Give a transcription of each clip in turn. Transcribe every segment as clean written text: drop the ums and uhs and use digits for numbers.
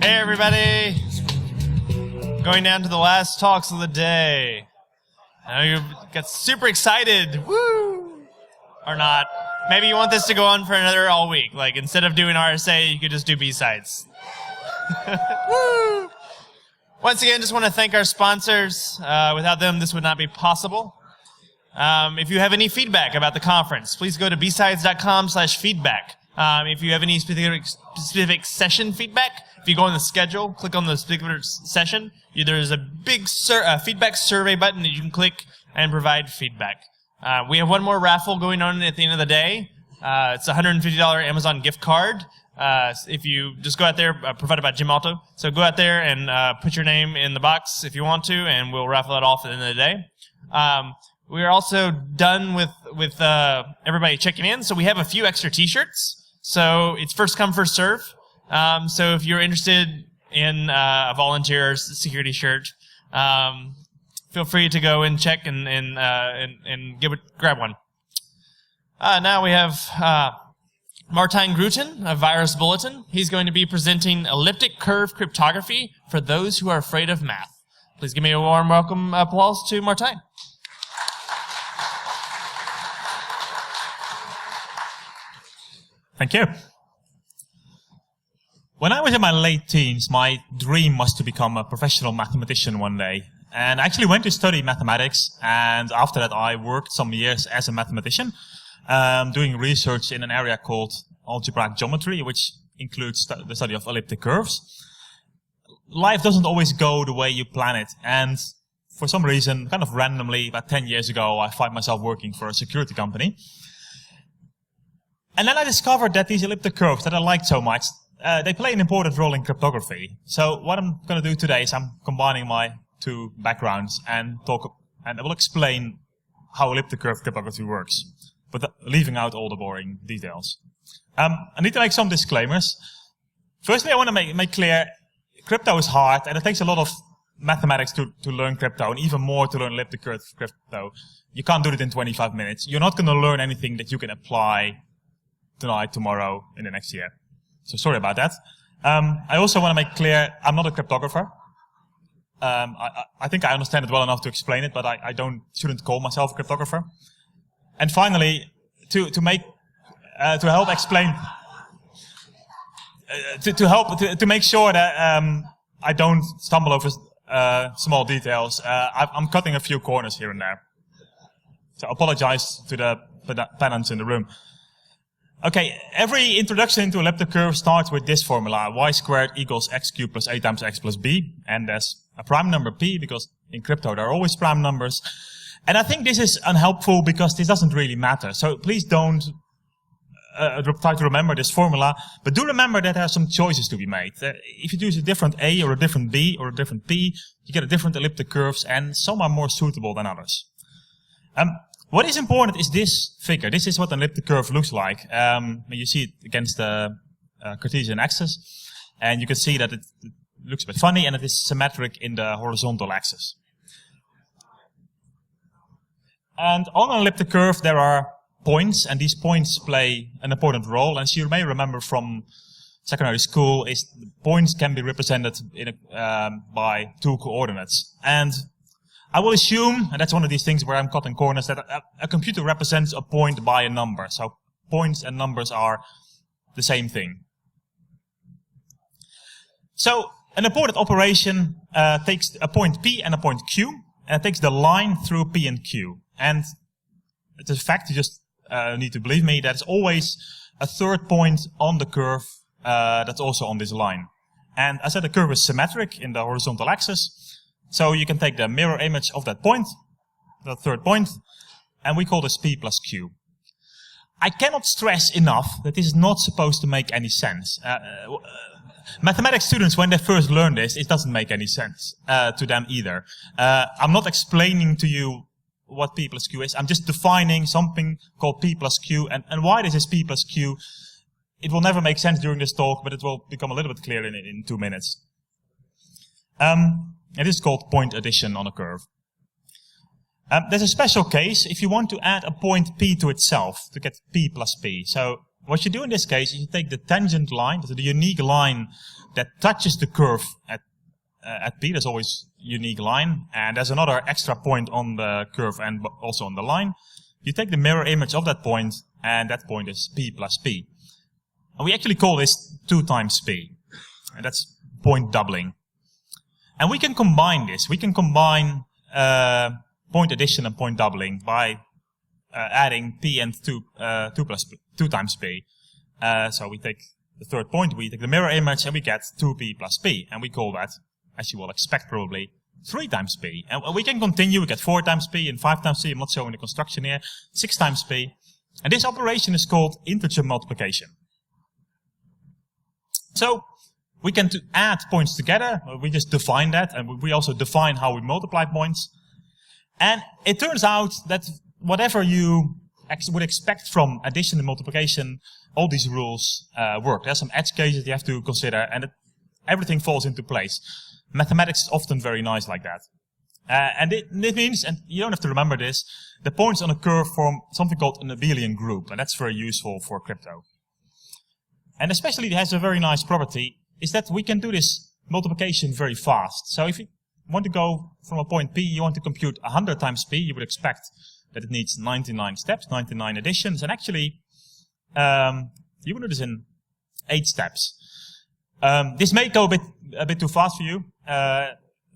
Hey everybody! Going down to the last talks of the day. I know you got super excited. Woo! Or not. Maybe you want this to go on for another all week. Like instead of doing RSA, you could just do BSides. Woo! Once again, just want to thank our sponsors. Without them, this would not be possible. If you have any feedback about the conference, please go to bsides.com/feedback. If you have any specific session feedback, if you go on the schedule, click on the particular session, there's a big feedback survey button that you can click and provide feedback. We have one more raffle going on at the end of the day. It's a $150 Amazon gift card. If you just go out there, provided by Jim Alto. So go out there and put your name in the box if you want to, and we'll raffle it off at the end of the day. We are also done with everybody checking in, so we have a few extra T-shirts. So it's first come, first serve. So if you're interested in a volunteer security shirt, feel free to go and check and grab one. Now we have Martijn Grooten of Virus Bulletin. He's going to be presenting Elliptic Curve Cryptography for those who are afraid of math. Please give me a warm welcome applause to Martijn. Thank you. When I was in my late teens, my dream was to become a professional mathematician one day. And I actually went to study mathematics, and after that I worked some years as a mathematician, doing research in an area called algebraic geometry, which includes the study of elliptic curves. Life doesn't always go the way you plan it, and for some reason, kind of randomly, about 10 years ago, I find myself working for a security company. And then I discovered that these elliptic curves that I liked so much, they play an important role in cryptography. So what I'm going to do today is I'm combining my two backgrounds and I will explain how elliptic curve cryptography works, but leaving out all the boring details. I need to make some disclaimers. Firstly, I want to make clear, crypto is hard, and it takes a lot of mathematics to learn crypto, and even more to learn elliptic curve crypto. You can't do it in 25 minutes. You're not going to learn anything that you can apply tonight, tomorrow, in the next year. So sorry about that. I also want to make clear, I'm not a cryptographer. I think I understand it well enough to explain it, but I shouldn't call myself a cryptographer. And finally, to help explain, to make sure that I don't stumble over small details, I'm cutting a few corners here and there. So I apologize to the tenants in the room. Okay, every introduction into elliptic curve starts with this formula, y squared equals x cubed plus a times x plus b, and there's a prime number p, because in crypto there are always prime numbers. And I think this is unhelpful because this doesn't really matter. So please don't try to remember this formula, but do remember that there are some choices to be made. If you choose a different a or a different b or a different p, you get a different elliptic curves, and some are more suitable than others. What is important is this figure. This is what an elliptic curve looks like. You see it against the Cartesian axis, and you can see that it looks a bit funny, and it is symmetric in the horizontal axis. And on an elliptic curve there are points, and these points play an important role. As you may remember from secondary school, is the points can be represented by two coordinates. And I will assume, and that's one of these things where I'm cutting corners, that a computer represents a point by a number. So points and numbers are the same thing. So an important operation takes a point P and a point Q, and it takes the line through P and Q. And it's a fact, you just need to believe me, there's always a third point on the curve that's also on this line. And I said the curve is symmetric in the horizontal axis. So you can take the mirror image of that point, the third point, and we call this P plus Q. I cannot stress enough that this is not supposed to make any sense. Mathematics students, when they first learn this, it doesn't make any sense to them either. I'm not explaining to you what P plus Q is. I'm just defining something called P plus Q, and why this is P plus Q. It will never make sense during this talk, but it will become a little bit clearer in 2 minutes. It is called point addition on a curve. There's a special case if you want to add a point P to itself to get P plus P. So what you do in this case is you take the tangent line, the unique line that touches the curve at P. There's always a unique line, and there's another extra point on the curve and also on the line. You take the mirror image of that point, and that point is P plus P. And we actually call this 2 times P. And that's point doubling. And we can combine this. We can combine point addition and point doubling by adding P and 2 times P. So we take the third point, we take the mirror image, and we get 2P plus P. And we call that, as you will expect probably, 3 times P. And we can continue, we get 4 times P and 5 times P. I'm not showing the construction here. 6 times P. And this operation is called integer multiplication. So we can add points together. We just define that, and we also define how we multiply points. And it turns out that whatever you would expect from addition and multiplication, all these rules work. There's some edge cases you have to consider, and everything falls into place. Mathematics is often very nice like that. And it means, and you don't have to remember this, the points on a curve form something called an abelian group, and that's very useful for crypto. And especially it has a very nice property, is that we can do this multiplication very fast. So if you want to go from a point P, you want to compute 100 times P, you would expect that it needs 99 steps, 99 additions, and actually you would do this in 8 steps. This may go a bit too fast for you.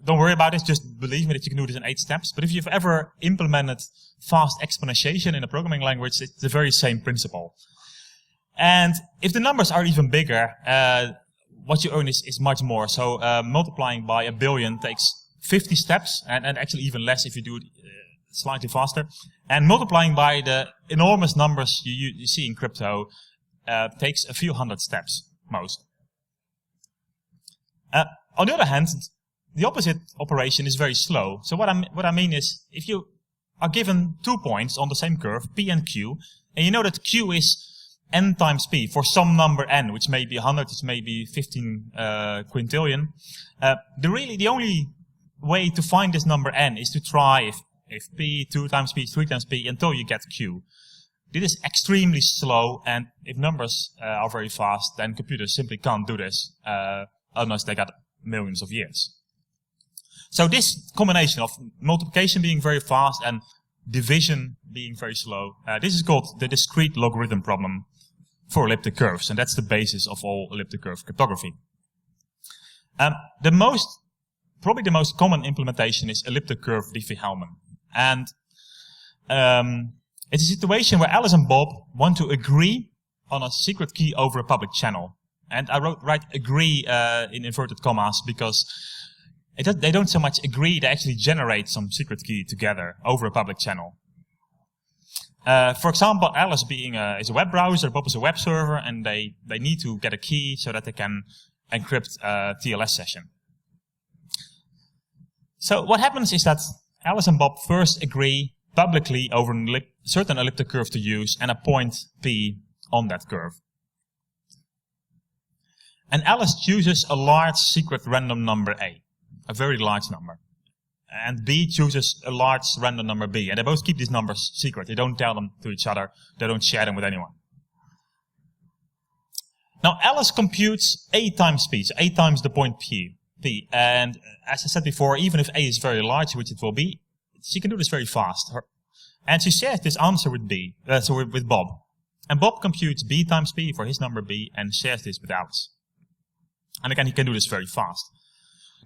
Don't worry about it, just believe me that you can do this in 8 steps. But if you've ever implemented fast exponentiation in a programming language, it's the very same principle. And if the numbers are even bigger, what you earn is much more. So multiplying by a billion takes 50 steps, and actually even less if you do it slightly faster. And multiplying by the enormous numbers you see in crypto takes a few hundred steps, most. On the other hand, the opposite operation is very slow. So what I mean is, if you are given 2 points on the same curve, P and Q, and you know that Q is n times P for some number n, which may be 100, which may be 15 quintillion, the only way to find this number n is to try if P, 2 times P, 3 times P, until you get Q. This is extremely slow, and if numbers are very fast, then computers simply can't do this, unless they got millions of years. So this combination of multiplication being very fast and division being very slow, this is called the discrete logarithm problem for elliptic curves, and that's the basis of all elliptic curve cryptography. Probably the most common implementation is elliptic curve Diffie-Hellman. And it's a situation where Alice and Bob want to agree on a secret key over a public channel. And I write agree in inverted commas because they don't so much agree, they actually generate some secret key together over a public channel. For example, Alice is a web browser, Bob is a web server, and they need to get a key so that they can encrypt a TLS session. So what happens is that Alice and Bob first agree publicly over a certain elliptic curve to use and a point P on that curve. And Alice chooses a large secret random number A, a very large number. And B chooses a large random number B. And they both keep these numbers secret. They don't tell them to each other. They don't share them with anyone. Now Alice computes A times P, so A times the point P. And as I said before, even if A is very large, which it will be, she can do this very fast. And she shares this answer with with Bob. And Bob computes B times P for his number B and shares this with Alice. And again, he can do this very fast.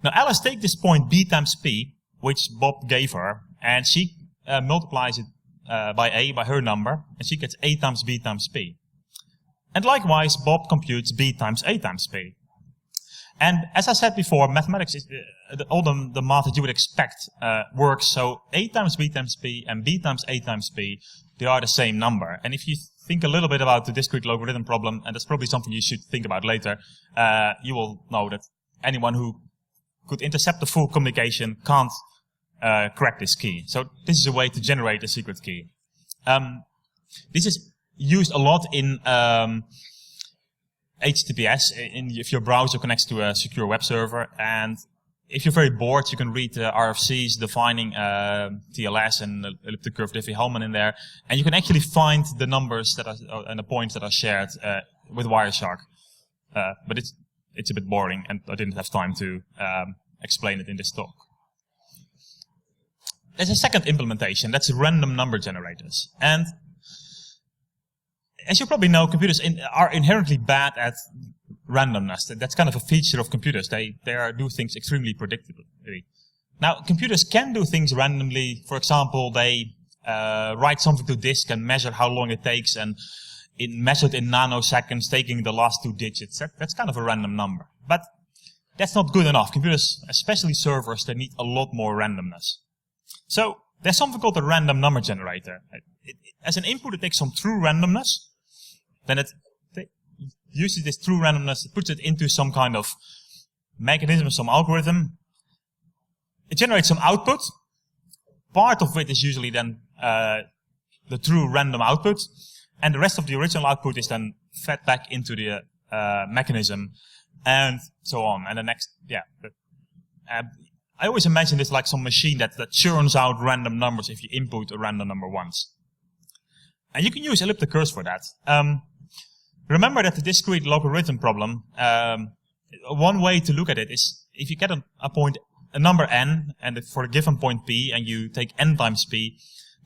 Now Alice takes this point B times P, which Bob gave her, and she multiplies it by A, by her number, and she gets A times B times P. And likewise, Bob computes B times A times P. And as I said before, mathematics is all the math that you would expect works. So A times B times P and B times A times P, they are the same number. And if you think a little bit about the discrete logarithm problem, and that's probably something you should think about later, you will know that anyone who could intercept the full communication can't crack this key. So this is a way to generate a secret key. This is used a lot in HTTPS, if your browser connects to a secure web server, and if you're very bored, you can read RFCs defining TLS and elliptic curve Diffie-Hellman in there, and you can actually find the numbers that are and the points that are shared with Wireshark. But it's a bit boring, and I didn't have time to explain it in this talk. There's a second implementation, that's random number generators. And as you probably know, computers are inherently bad at randomness. That's kind of a feature of computers. They do things extremely predictably. Now, computers can do things randomly. For example, they write something to disk and measure how long it takes, and it measured in nanoseconds, taking the last 2 digits. That's kind of a random number. But that's not good enough. Computers, especially servers, they need a lot more randomness. So there's something called a random number generator. As an input, it takes some true randomness. Then it uses this true randomness, it puts it into some kind of mechanism, some algorithm. It generates some output. Part of it is usually then the true random output, and the rest of the original output is then fed back into the mechanism, and so on. And the next, I always imagine this like some machine that churns out random numbers if you input a random number once. And you can use elliptic curves for that. Remember that the discrete logarithm problem, one way to look at it is if you get a number n, and for a given point p, and you take n times p,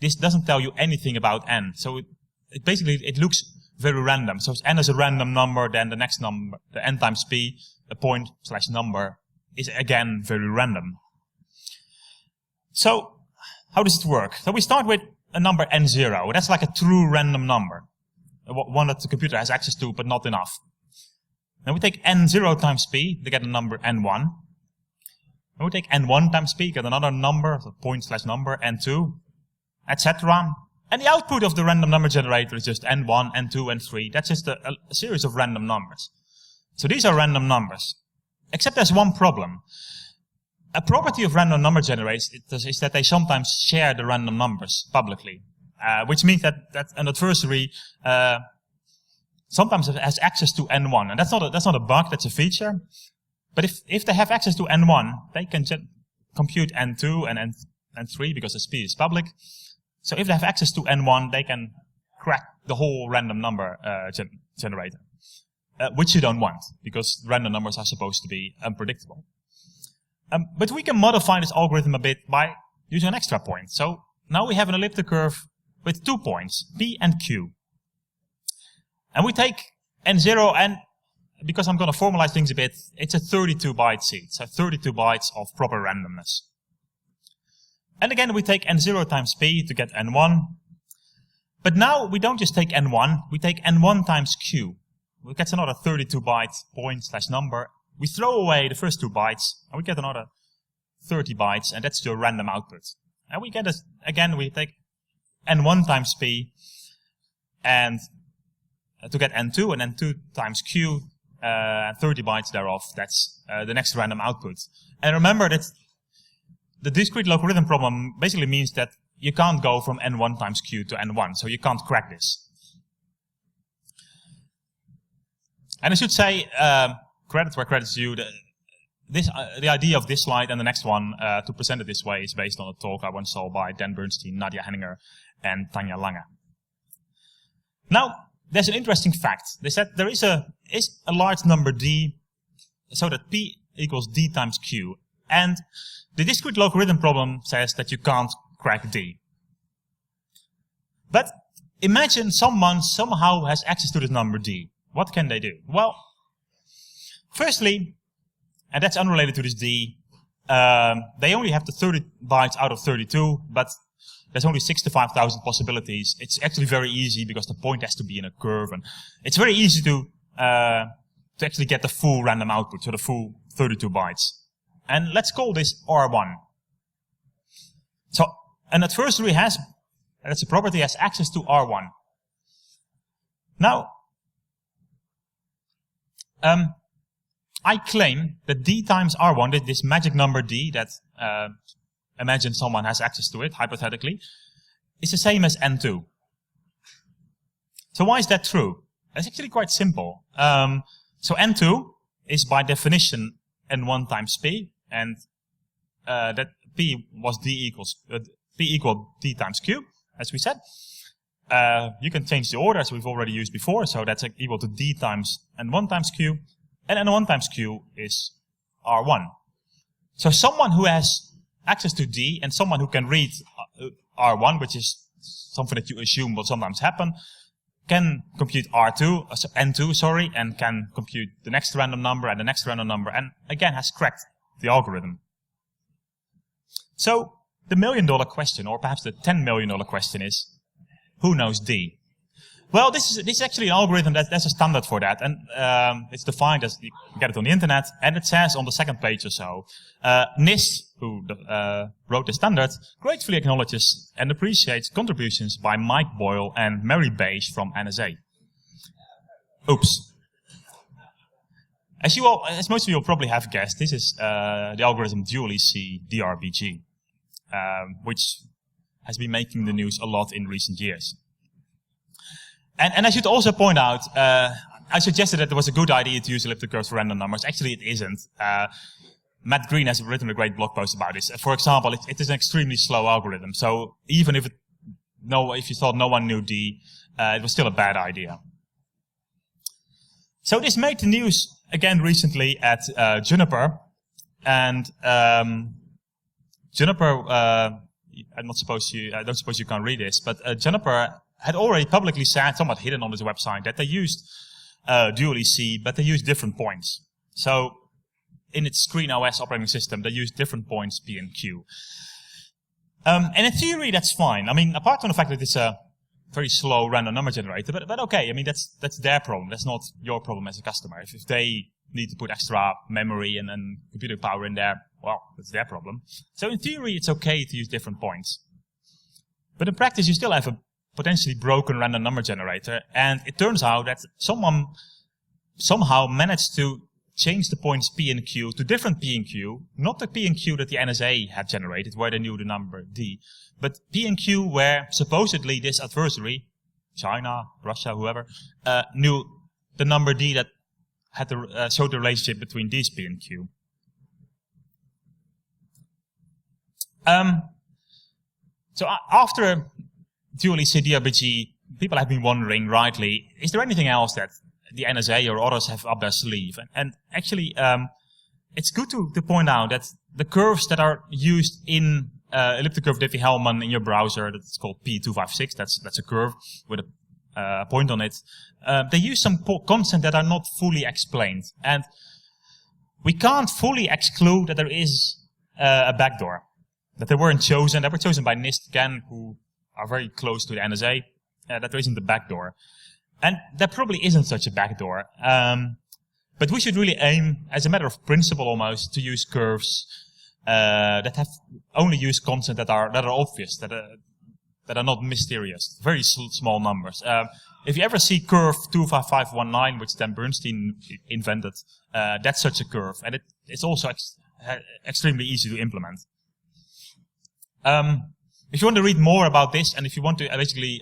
this doesn't tell you anything about n. So it basically looks very random. So if n is a random number, then the next number, the n times p, a point slash number, is again very random. So how does it work? So we start with a number n0. That's like a true random number, one that the computer has access to, but not enough. Then we take n0 times p to get a number n1. Then we take n1 times p, get another number, so point slash number, n2, etc. And the output of the random number generator is just n1, n2, n3. That's just a series of random numbers. So these are random numbers. Except there's one problem. A property of random number generators is that they sometimes share the random numbers publicly, which means that an adversary sometimes has access to n1, and that's not a bug, that's a feature. But if they have access to n1, they can compute n2 and n3 because the speed is public. So if they have access to n1, they can crack the whole random number generator, which you don't want because random numbers are supposed to be unpredictable. But we can modify this algorithm a bit by using an extra point. So now we have an elliptic curve with 2 points, p and q. And we take n0, and because I'm going to formalize things a bit, it's a 32-byte seed, so 32 bytes of proper randomness. And again, we take n0 times p to get n1. But now we don't just take n1, we take n1 times q. We get another 32-byte point slash number. We throw away the first 2 bytes, and we get another 30 bytes, and that's your random output. And we get again, we take n1 times p, and to get n2, and n2 times q, 30 bytes thereof, that's the next random output. And remember that the discrete logarithm problem basically means that you can't go from n1 times q to n1, so you can't crack this. And I should say, credit where credit's due, the idea of this slide and the next one to present it this way is based on a talk I once saw by Dan Bernstein, Nadia Henninger, and Tanja Lange. Now, there's an interesting fact. They said there is a large number d, so that p equals d times q. And the discrete logarithm problem says that you can't crack d. But imagine someone somehow has access to this number d. What can they do? Well, firstly, and that's unrelated to this d, they only have the 30 bytes out of 32, but there's only 65,000 possibilities. It's actually very easy because the point has to be in a curve, and it's very easy to actually get the full random output, so the full 32 bytes. And let's call this R1. So an adversary that's a property, has access to R1. Now, I claim that d times R1, this magic number d that imagine someone has access to it, hypothetically, is the same as n2. So why is that true? It's actually quite simple. So n2 is by definition n1 times p, and that P was P equal D times Q, as we said. You can change the order as we've already used before, so that's equal to D times N1 times Q, and N1 times Q is R1. So someone who has access to D and someone who can read R1, which is something that you assume will sometimes happen, can compute N2, and can compute the next random number and the next random number, and again has cracked the algorithm. So the $1 million question, or perhaps the $10 million question is, who knows D? Well, this is actually an algorithm that's a standard for that, and it's defined as, you can get it on the internet, and it says on the second page or so, NIST, who wrote the standard, gratefully acknowledges and appreciates contributions by Mike Boyle and Mary Beige from NSA. Oops. As most of you will probably have guessed, this is the algorithm dually C DRBG, which has been making the news a lot in recent years. And I should also point out, I suggested that it was a good idea to use elliptic curves for random numbers. Actually, it isn't. Matt Green has written a great blog post about this. For example, it is an extremely slow algorithm. So even if you thought no one knew D, it was still a bad idea. So this made the news again recently at Juniper, and Juniper. I don't suppose you can read this, but Juniper had already publicly said, somewhat hidden on this website, that they used dually C, but they used different points. So in its Screen OS operating system, they used different points P and Q. And in theory, that's fine. I mean, apart from the fact that it's a very slow random number generator, but okay, I mean, that's their problem. That's not your problem as a customer. If they need to put extra memory and computing power in there, well, that's their problem. So in theory, it's okay to use different points. But in practice, you still have a potentially broken random number generator, and it turns out that someone somehow managed to change the points P and Q to different P and Q, not the P and Q that the NSA had generated, where they knew the number D, but P and Q where supposedly this adversary, China, Russia, whoever, knew the number D that had showed the relationship between these P and Q. So after dually C DRBG, people have been wondering, rightly, is there anything else that the NSA or others have up their sleeve? And actually, it's good to point out that the curves that are used in elliptic curve Diffie-Hellman in your browser, that's called P256, that's a curve with a point on it, they use some constants that are not fully explained. And we can't fully exclude that there is a backdoor, that they weren't chosen. They were chosen by NIST again, who are very close to the NSA, that there isn't a backdoor. And there probably isn't such a backdoor. But we should really aim, as a matter of principle almost, to use curves that have only used constants that are obvious, that are not mysterious, very small numbers. If you ever see curve 25519, which Dan Bernstein invented, that's such a curve. And it's also extremely easy to implement. If you want to read more about this, and if you want to basically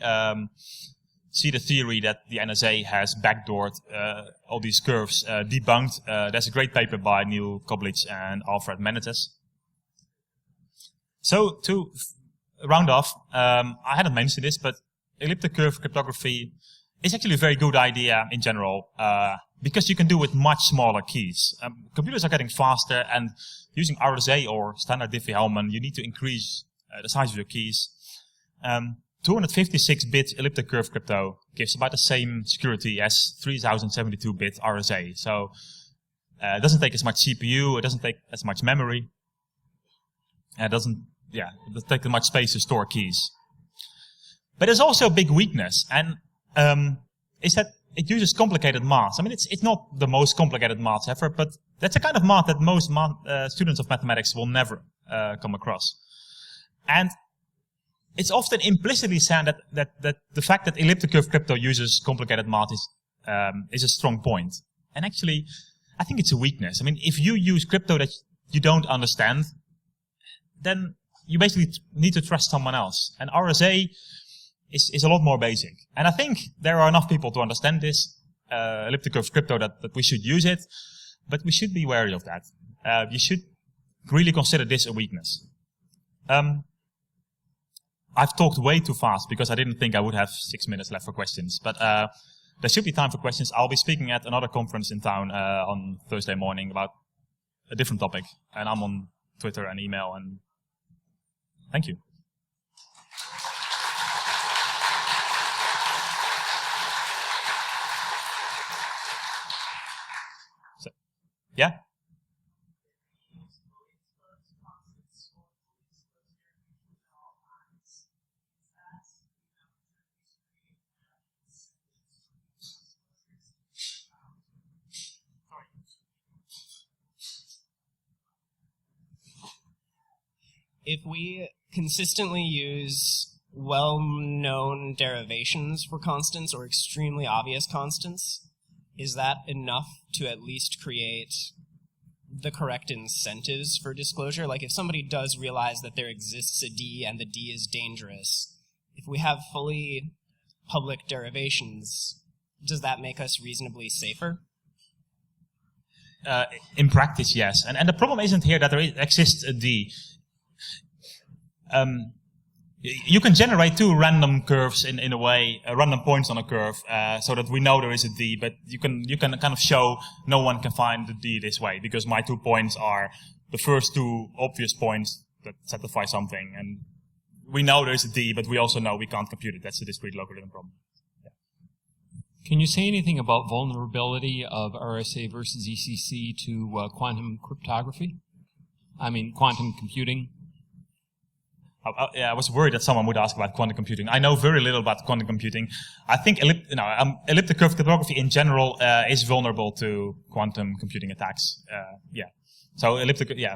see the theory that the NSA has backdoored all these curves debunked, there's a great paper by Neil Koblitz and Alfred Menetes. So to round off, I hadn't mentioned this, but elliptic curve cryptography is actually a very good idea in general, because you can do it with much smaller keys. Computers are getting faster, and using RSA or standard Diffie-Hellman, you need to increase the size of your keys. 256-bit elliptic curve crypto gives about the same security as 3072-bit RSA. So it doesn't take as much CPU, it doesn't take as much memory, it doesn't take as much space to store keys. But there's also a big weakness, and is that it uses complicated math. I mean, it's not the most complicated math ever, but that's a kind of math that most students of mathematics will never come across. And it's often implicitly said that the fact that elliptic curve crypto uses complicated math is a strong point. And actually, I think it's a weakness. I mean, if you use crypto that you don't understand, then you basically need to trust someone else. And RSA is a lot more basic. And I think there are enough people to understand this, elliptic curve crypto, that we should use it, but we should be wary of that. You should really consider this a weakness. I've talked way too fast because I didn't think I would have 6 minutes left for questions. But there should be time for questions. I'll be speaking at another conference in town on Thursday morning about a different topic. And I'm on Twitter and email. And thank you. So, yeah? If we consistently use well-known derivations for constants or extremely obvious constants, is that enough to at least create the correct incentives for disclosure? Like if somebody does realize that there exists a D and the D is dangerous, if we have fully public derivations, does that make us reasonably safer? In practice, yes. And the problem isn't here that there exists a D. You can generate two random curves in a way, random points on a curve, so that we know there is a D, but you can kind of show no one can find the D this way, because my 2 points are the first two obvious points that satisfy something, and we know there is a D, but we also know we can't compute it. That's a discrete logarithm problem. Yeah. Can you say anything about vulnerability of RSA versus ECC to quantum cryptography? I mean, quantum computing? I was worried that someone would ask about quantum computing. I know very little about quantum computing. I think elliptic curve cryptography in general is vulnerable to quantum computing attacks. Yeah. So elliptic, yeah,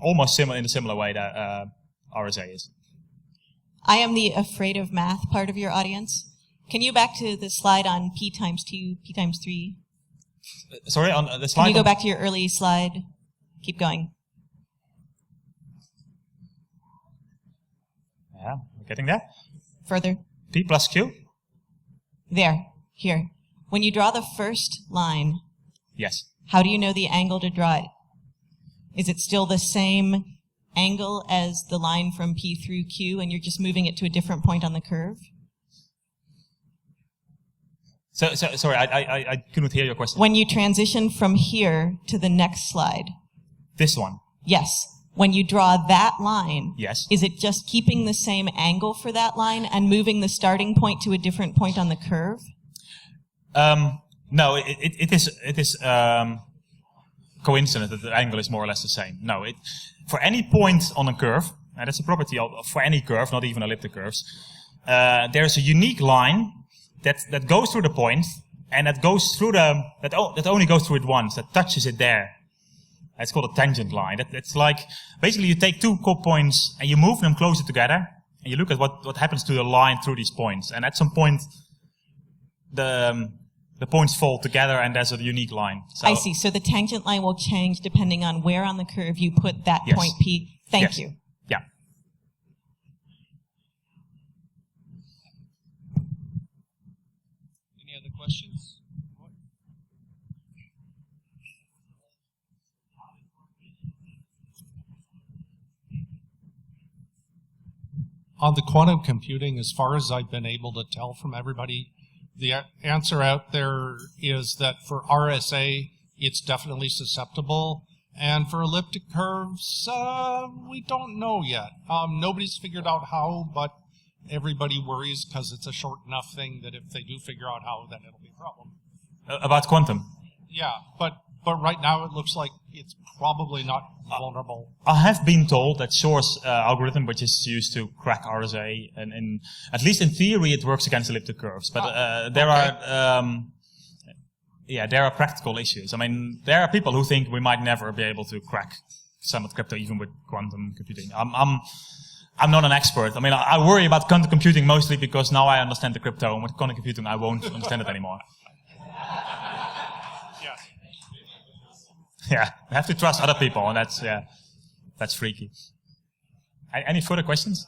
almost similar in a similar way that RSA is. I am the afraid of math part of your audience. Can you back to the slide on p times 2, p times 3? Sorry, on the slide? Can you go back to your early slide? Keep going. Yeah, we're getting there. Further. P plus Q? There. Here. When you draw the first line, Yes. how do you know the angle to draw it? Is it still the same angle as the line from P through Q, and you're just moving it to a different point on the curve? So sorry, I couldn't hear your question. When you transition from here to the next slide. This one? Yes. When you draw that line, Yes. is it just keeping the same angle for that line and moving the starting point to a different point on the curve? No, it is coincident that the angle is more or less the same. No, for any point on a curve, and that's a property for any curve, not even elliptic curves, there's a unique line that goes through the point, and that goes through that only goes through it once, that touches it there. It's called a tangent line. It's like, basically you take two points and you move them closer together, and you look at what happens to the line through these points. And at some point, the points fall together and there's a unique line. So, I see. So the tangent line will change depending on where on the curve you put that Yes. point P. Thank Yes. you. Yeah. Any other questions? On the quantum computing, as far as I've been able to tell from everybody, the answer out there is that for RSA, it's definitely susceptible. And for elliptic curves, we don't know yet. Nobody's figured out how, but everybody worries because it's a short enough thing that if they do figure out how, then it'll be a problem. About quantum. Yeah, but right now it looks like it's probably not vulnerable. I have been told that Shor's algorithm, which is used to crack RSA, and at least in theory it works against elliptic curves. But there are practical issues. I mean, there are people who think we might never be able to crack some of crypto, even with quantum computing. I'm not an expert. I mean, I worry about quantum computing mostly because now I understand the crypto, and with quantum computing I won't understand it anymore. Yeah, I have to trust other people, and that's freaky. Any further questions?